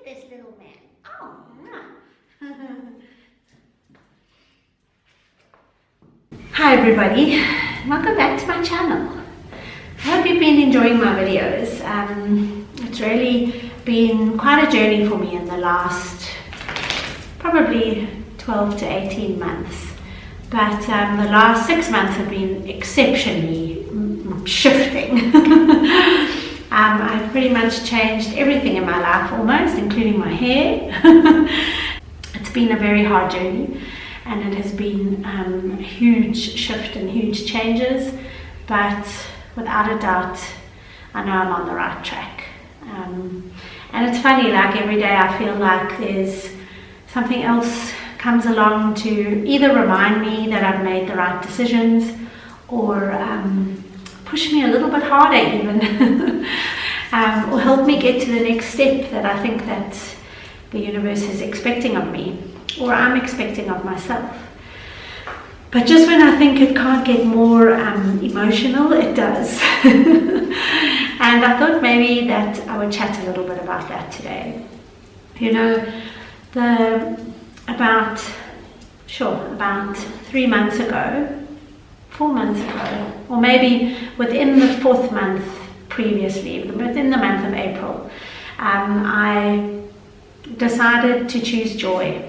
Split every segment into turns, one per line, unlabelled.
this little man. Oh, no. Hi everybody, welcome back to my channel. I hope you've been enjoying my videos. It's really been quite a journey for me in the last probably 12 to 18 months. But the last 6 months have been exceptionally shifting. I've pretty much changed everything in my life almost, including my hair. It's been a very hard journey and it has been a huge shift and huge changes, but without a doubt I know I'm on the right track. And it's funny, like every day I feel like there's something else comes along to either remind me that I've made the right decisions or push me a little bit harder even or help me get to the next step that I think that the universe is expecting of me or I'm expecting of myself. But just when I think it can't get more emotional, it does. And I thought maybe that I would chat a little bit about that today. You know, about 3 months ago, 4 months ago, or maybe within the 4th month previously, within the month of April, I decided to choose joy.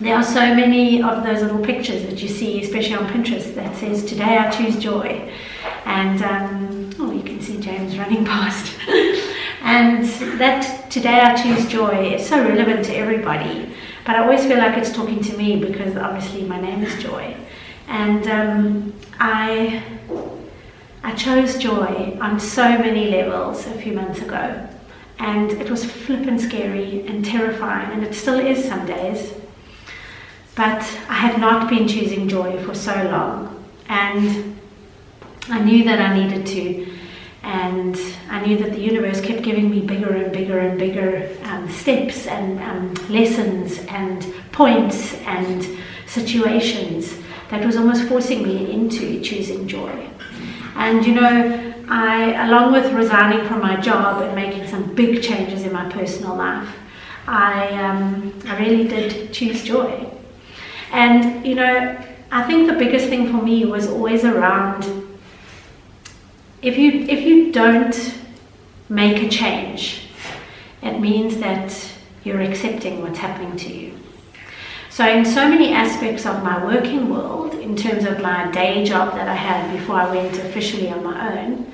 There are so many of those little pictures that you see, especially on Pinterest, that says, today I choose joy. And, oh, you can see James running past. And that today I choose joy is so relevant to everybody. But I always feel like it's talking to me because obviously my name is Joy. And I chose joy on so many levels a few months ago. And it was flippin' scary and terrifying, and it still is some days. But I had not been choosing joy for so long. And I knew that I needed to. And I knew that the universe kept giving me bigger and bigger and bigger steps and lessons and points and situations that was almost forcing me into choosing joy. And you know, along with resigning from my job and making some big changes in my personal life, I really did choose joy. And you know, I think the biggest thing for me was always around, if you don't make a change, it means that you're accepting what's happening to you. So in so many aspects of my working world, in terms of my day job that I had before I went officially on my own,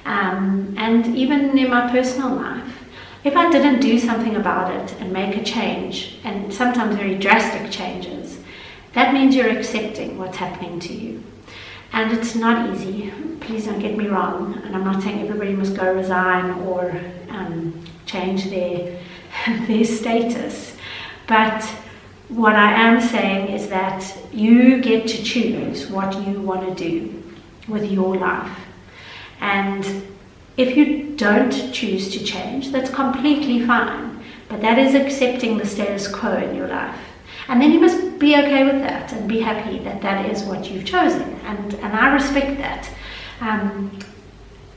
and even in my personal life, if I didn't do something about it and make a change, and sometimes very drastic changes, that means you're accepting what's happening to you. And it's not easy, please don't get me wrong, and I'm not saying everybody must go resign or change their status, but what I am saying is that you get to choose what you want to do with your life. And if you don't choose to change, that's completely fine, but that is accepting the status quo in your life. And then you must be okay with that and be happy that that is what you've chosen. And I respect that.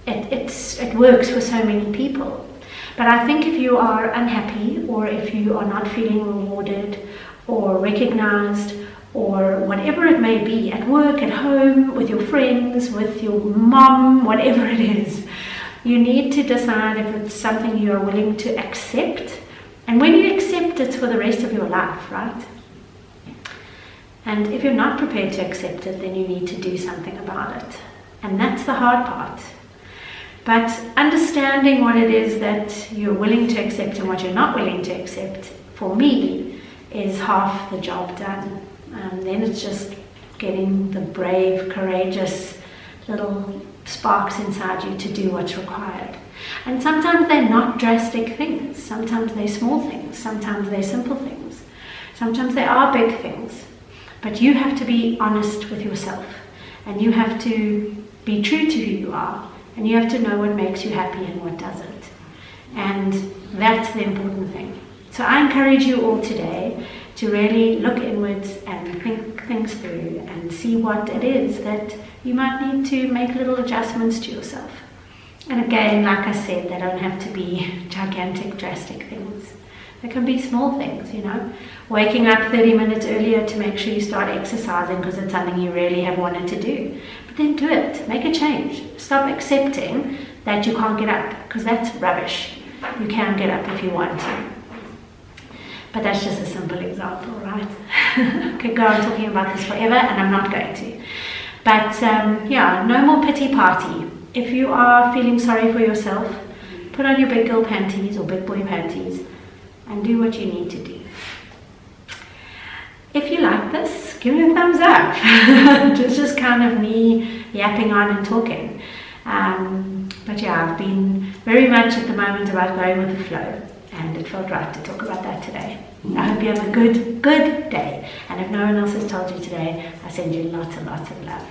It works for so many people. But I think if you are unhappy, or if you are not feeling rewarded or recognized, or whatever it may be, at work, at home, with your friends, with your mom, whatever it is, you need to decide if it's something you are willing to accept. And when you accept, it's for the rest of your life, right? And if you're not prepared to accept it, then you need to do something about it. And that's the hard part. But understanding what it is that you're willing to accept and what you're not willing to accept, for me, is half the job done. Then it's just getting the brave, courageous little sparks inside you to do what's required. And sometimes they're not drastic things. Sometimes they're small things. Sometimes they're simple things. Sometimes they are big things. But you have to be honest with yourself. And you have to be true to who you are. And you have to know what makes you happy and what doesn't. And that's the important thing. So I encourage you all today to really look inwards and think things through and see what it is that you might need to make little adjustments to yourself. And again, like I said, they don't have to be gigantic, drastic things. They can be small things, you know. Waking up 30 minutes earlier to make sure you start exercising because it's something you really have wanted to do. But then do it. Make a change. Stop accepting that you can't get up, because that's rubbish. You can get up if you want to. But that's just a simple example, right? I could go on talking about this forever, and I'm not going to. But yeah, no more pity party. If you are feeling sorry for yourself, put on your big girl panties or big boy panties and do what you need to do. If you like this, give me a thumbs up. It's just kind of me yapping on and talking. But yeah, I've been very much at the moment about going with the flow, and it felt right to talk about that today. I hope you have a good day. And if no one else has told you today, I send you lots and lots of love.